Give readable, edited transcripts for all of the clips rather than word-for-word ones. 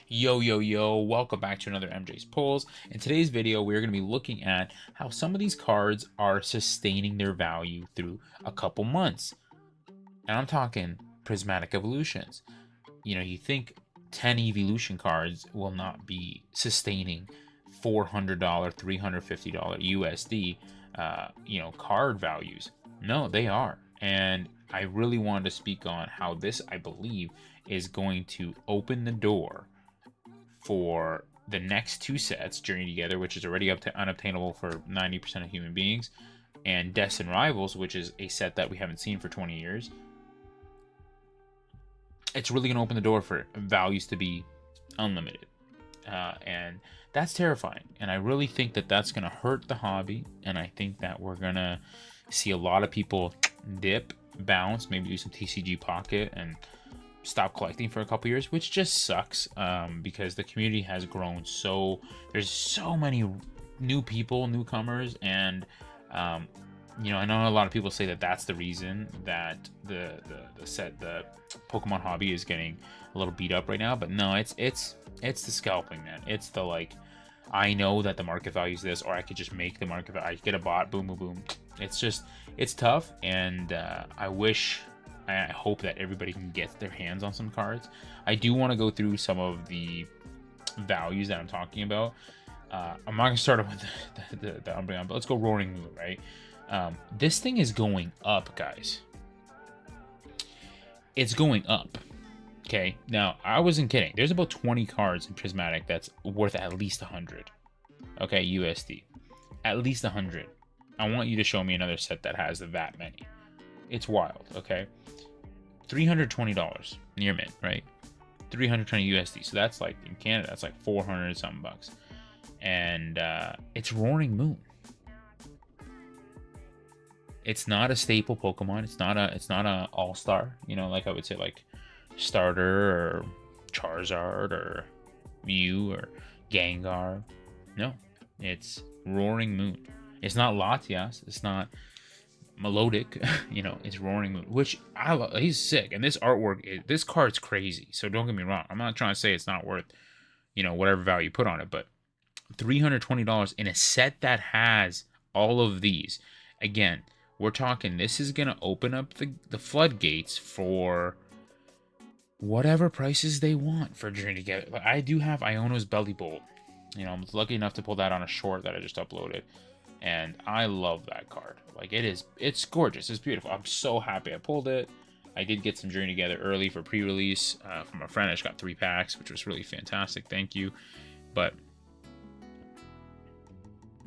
Yo, yo, yo, welcome back to another MJ's Polls. In today's video, we're going to be looking at how some of these cards are sustaining their value through a couple months. And I'm talking Prismatic Evolutions. You think 10 Evolution cards will not be sustaining $400, $350 USD, card values. No, they are. And I really wanted to speak on how this, I believe, is going to open the door for the next two sets, Journey Together, which is already unobtainable for 90% of human beings, and Destined Rivals, which is a set that we haven't seen for 20 years. It's really going to open the door for values to be unlimited. And that's terrifying. And I really think that that's going to hurt the hobby. And I think that we're going to see a lot of people dip, bounce, maybe do some TCG pocket, and stop collecting for a couple years, which just sucks, because the community has grown there's so many new people, newcomers, and I know a lot of people say that that's the reason that the Pokemon hobby is getting a little beat up right now, but no, it's the scalping, man. It's the, like, I know that the market value is this, or I could just make the market value. I get a bot, boom, boom, boom. It's tough, and I hope that everybody can get their hands on some cards. I do want to go through some of the values that I'm talking about. I'm not going to start with the Umbreon, but let's go Roaring Moon, right? This thing is going up, guys. It's going up. Okay, now, I wasn't kidding. There's about 20 cards in Prismatic that's worth at least 100. Okay, USD. At least 100. I want you to show me another set that has that many. It's wild, okay? $320 near mint, right? 320 USD. So that's like, in Canada, that's like 400 something bucks. And it's Roaring Moon. It's not a staple Pokemon. It's not a all-star, like I would say, like Starter or Charizard or Mew or Gengar. No, it's Roaring Moon. It's not Latias. It's not Melodic. It's Roaring Moon, which I love. He's sick, and this artwork, this card's crazy. So don't get me wrong. I'm not trying to say it's not worth, whatever value you put on it, but $320 in a set that has all of these. Again, we're talking. This is gonna open up the floodgates for whatever prices they want for Journey Together. Like, I do have Iono's Belly Bolt. I'm lucky enough to pull that on a short that I just uploaded, and I love that card. Like, it's gorgeous. It's beautiful. I'm so happy I pulled it. I did get some Journey Together early for pre-release from a friend. I just got 3 packs, which was really fantastic. Thank you. But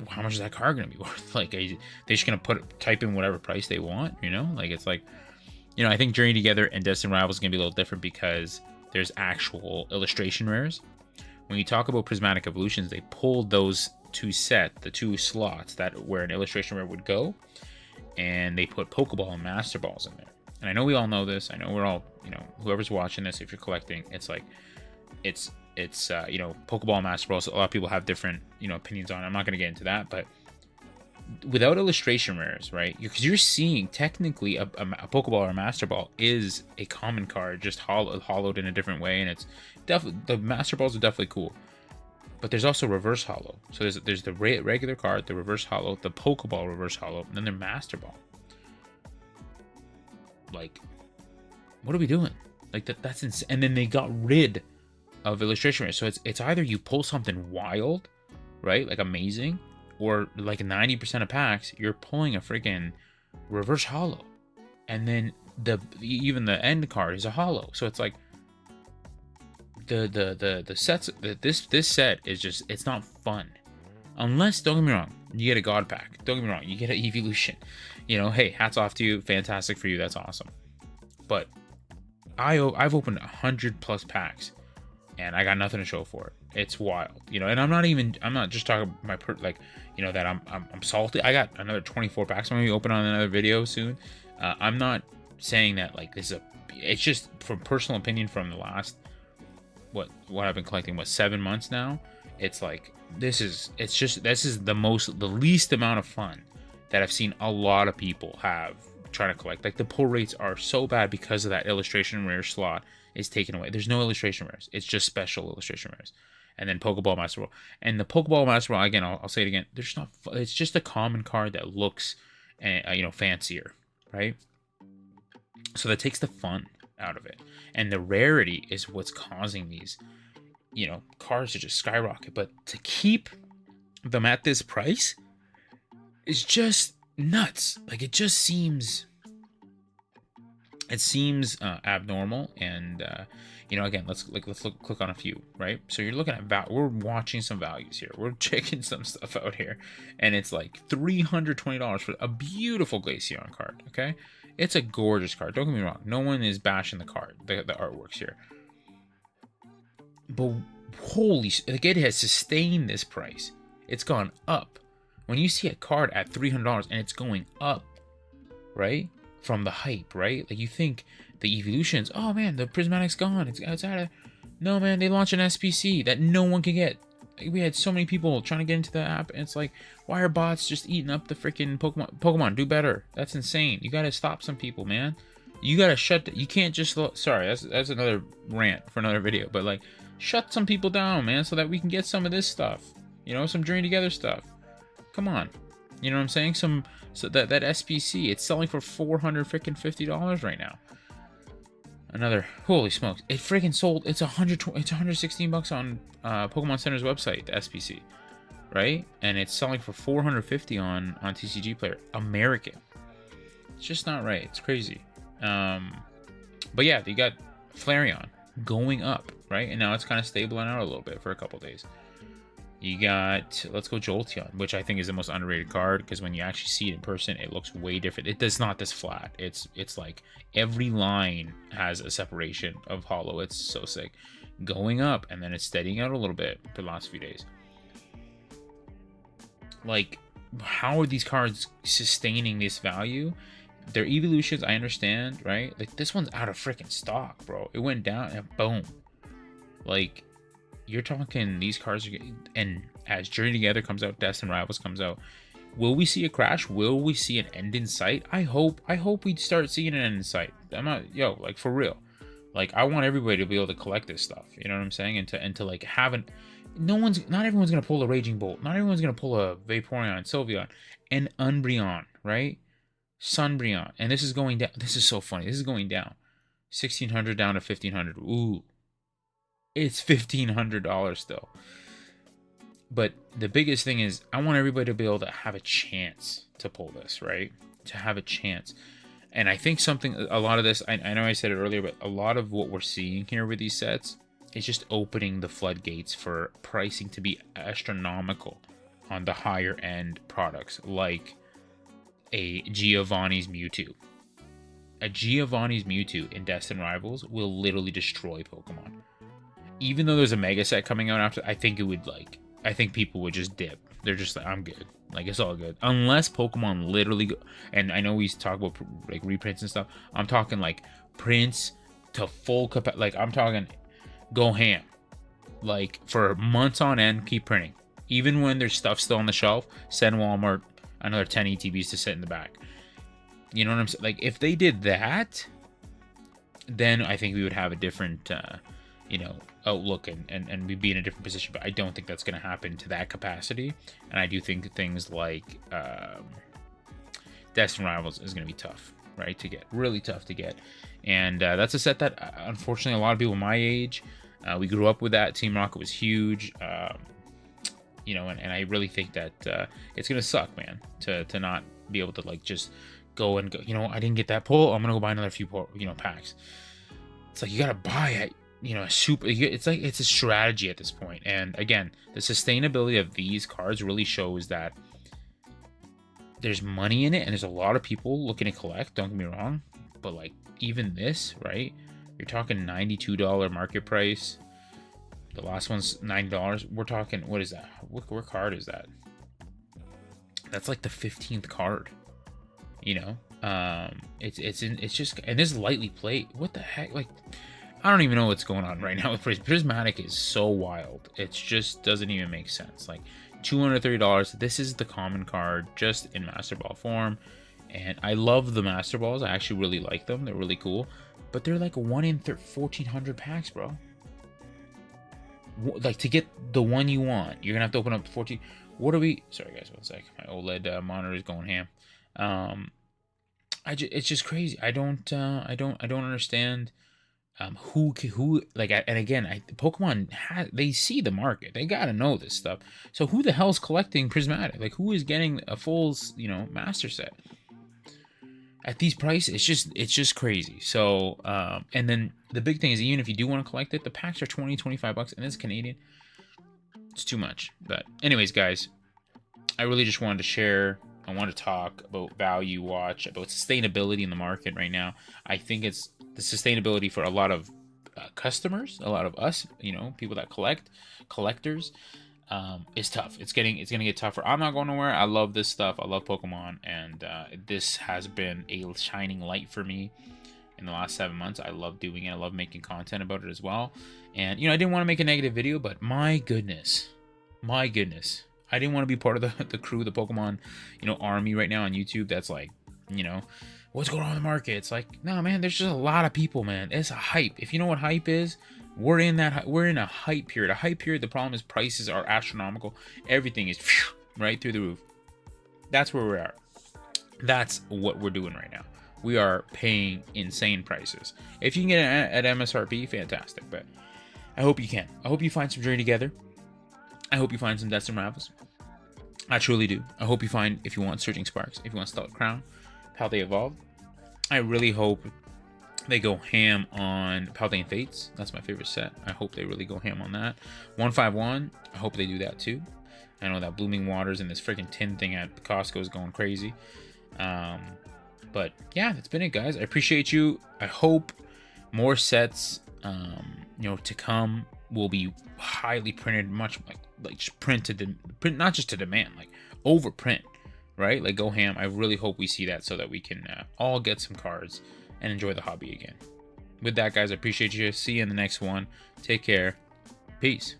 how much is that card gonna be worth? Like, they just gonna type in whatever price they want? Like, it's like, I think Journey Together and Destined Rivals is gonna be a little different because there's actual illustration rares. When you talk about Prismatic Evolutions, they pulled those the two slots where an illustration rare would go, and they put Pokeball and Master Balls in there. And I know we all know this. I know we're all, whoever's watching this, if you're collecting, it's like, it's Pokeball and Master Balls. A lot of people have different, opinions on it. I'm not going to get into that, but without illustration rares, right? Because you're seeing technically a Pokeball or a Master Ball is a common card, just hollowed in a different way, and it's definitely, the Master Balls are definitely cool. But there's also reverse hollow. So there's the regular card, the reverse hollow, the Pokeball reverse hollow, and then their Master Ball. Like, what are we doing? Like, that's insane. And then they got rid of illustration rares. So it's either you pull something wild, right? Like amazing, or like 90% of packs, you're pulling a freaking reverse hollow. And then even the end card is a hollow. So it's like, the sets, this set is just, it's not fun unless, don't get me wrong, you get a god pack. Don't get me wrong, you get an evolution. Hey, hats off to you, fantastic for you, that's awesome. But I've opened 100+ packs and I got nothing to show for it. It's wild, and I'm not just talking that I'm salty. I got another 24 packs. I'm gonna be open on another video soon. I'm not saying that like this is it's just from personal opinion from the last what I've been collecting, 7 months now. It's like, this is the least amount of fun that I've seen a lot of people have trying to collect. Like, the pull rates are so bad because of that illustration rare slot is taken away. There's no illustration rares. It's just special illustration rares. And then Pokeball Master Ball. And the Pokeball Master Ball, again, I'll say it again. There's not. It's just a common card that looks, fancier, right? So that takes the fun out of it. And the rarity is what's causing these, cards to just skyrocket. But to keep them at this price is just nuts. Like, it just seems abnormal. And again, let's click on a few, right? So you're looking at we're watching some values here, we're checking some stuff out here, and it's like $320 for a beautiful Glaceon card. Okay, it's a gorgeous card, don't get me wrong, no one is bashing the card, the artworks here, but holy, like, it has sustained this price. It's gone up. When you see a card at $300 and it's going up, right, from the hype, right? Like, you think the evolutions, oh man, the Prismatic's gone, it's out of. No, man, they launched an SPC that no one can get. Like, we had so many people trying to get into the app, and it's like, why are bots just eating up the freaking Pokemon? Do better. That's insane. You gotta stop some people, man. You gotta you can't just, sorry, that's another rant for another video, but like, shut some people down, man, so that we can get some of this stuff, some Journey Together stuff. Come on, you know what I'm saying? So that SPC, it's selling for $450 right now. Another, holy smokes, it freaking sold. It's $116 on Pokemon Center's website, the SPC, right? And it's selling for $450 on TCG Player American. It's just not right. It's crazy. But yeah, you got Flareon going up, right? And now it's kind of stabling out a little bit for a couple days. You got, let's go Jolteon, which I think is the most underrated card, because when you actually see it in person, it looks way different. It does not this flat. It's like every line has a separation of holo. It's so sick. Going up, and then it's steadying out a little bit for the last few days. Like, how are these cards sustaining this value? Their evolutions, I understand, right? Like, this one's out of freaking stock, bro. It went down and boom. Like, you're talking, these cards are getting, and as Journey Together comes out, Destined Rivals comes out, will we see a crash? Will we see an end in sight? I hope we start seeing an end in sight. I'm not, like, for real. Like, I want everybody to be able to collect this stuff. You know what I'm saying? And to like, not everyone's gonna pull a Raging Bolt. Not everyone's gonna pull a Vaporeon, Sylveon, and Umbreon, right? Sunbreon. And this is going down. This is so funny. This is going down. 1,600 down to 1,500. Ooh. It's $1,500 still. But the biggest thing is, I want everybody to be able to have a chance to pull this, right? To have a chance. And I think a lot of this, I know I said it earlier, but a lot of what we're seeing here with these sets is just opening the floodgates for pricing to be astronomical on the higher end products, like a Giovanni's Mewtwo. A Giovanni's Mewtwo in Destined Rivals will literally destroy Pokemon. Even though there's a mega set coming out after, I think people would just dip. They're just like, I'm good. Like, it's all good. Unless Pokemon literally go, and I know we talk about like reprints and stuff. I'm talking like prints to full capacity. Like, I'm talking go ham. Like, for months on end, keep printing. Even when there's stuff still on the shelf, send Walmart another 10 ETBs to sit in the back. You know what I'm saying? Like, if they did that, then I think we would have a different, outlook and we'd be in a different position. But I don't think that's going to happen to that capacity. And I do think things like Destined Rivals is going to be tough, right, to get. Really tough to get. And that's a set that, unfortunately, a lot of people my age, we grew up with that. Team Rocket was huge. And I really think that it's going to suck, man, to not be able to, like, just go, I didn't get that pull. I'm going to go buy another few, packs. It's like, you got to buy it. It's like, it's a strategy at this point. And again, the sustainability of these cards really shows that there's money in it, and there's a lot of people looking to collect, don't get me wrong, but like, even this, right, you're talking $92 market price. The last one's $90. We're talking, what is that? What card is that? That's like the 15th card. It's just, and this is lightly played. What the heck? Like, I don't even know what's going on right now with Prismatic. Is so wild. It just doesn't even make sense. Like, $230. This is the common card, just in Master Ball form. And I love the Master Balls. I actually really like them. They're really cool. But they're like 1 in 1,400 packs, bro. Like, to get the one you want, you're gonna have to open up 14. What are we? Sorry, guys, one sec. My OLED monitor is going ham. It's just crazy. I don't understand. Who like, and again, Pokemon they see the market. They gotta know this stuff. So who the hell's collecting Prismatic? Like, who is getting a full, master set at these prices? It's just crazy. So and then the big thing is, even if you do want to collect it, the packs are 20-25 bucks, and it's Canadian. It's too much. But anyways, guys, I really just wanted to share. I want to talk about value watch, about sustainability in the market right now. I think it's the sustainability for a lot of customers, a lot of us, people that collectors, is tough. It's gonna get tougher. I'm not going nowhere. I love this stuff. I love Pokemon, and this has been a shining light for me in the last 7 months. I love doing it. I love making content about it as well. And I didn't want to make a negative video, but my goodness, I didn't want to be part of the crew, the Pokemon, army right now on YouTube. That's like, what's going on in the market? It's like, no, man, there's just a lot of people, man. It's a hype. If you know what hype is, we're in a hype period. A hype period. The problem is prices are astronomical. Everything is right through the roof. That's where we are. That's what we're doing right now. We are paying insane prices. If you can get it at MSRP, fantastic. But I hope you can. I hope you find some journey together. I hope you find some Destined Rivals. I truly do. I hope you find, if you want Surging Sparks, if you want Stellar Crown, how they evolve. I really hope they go ham on Paldean Fates. That's my favorite set. I hope they really go ham on that. 151, I hope they do that too. I know that Blooming Waters and this freaking tin thing at Costco is going crazy. But yeah, that's been it, guys. I appreciate you. I hope more sets, to come will be highly printed, much like printed, not just to demand, like overprint, right? Like, go ham. I really hope we see that so that we can all get some cards and enjoy the hobby again. With that, guys, I appreciate you. See you in the next one. Take care. Peace.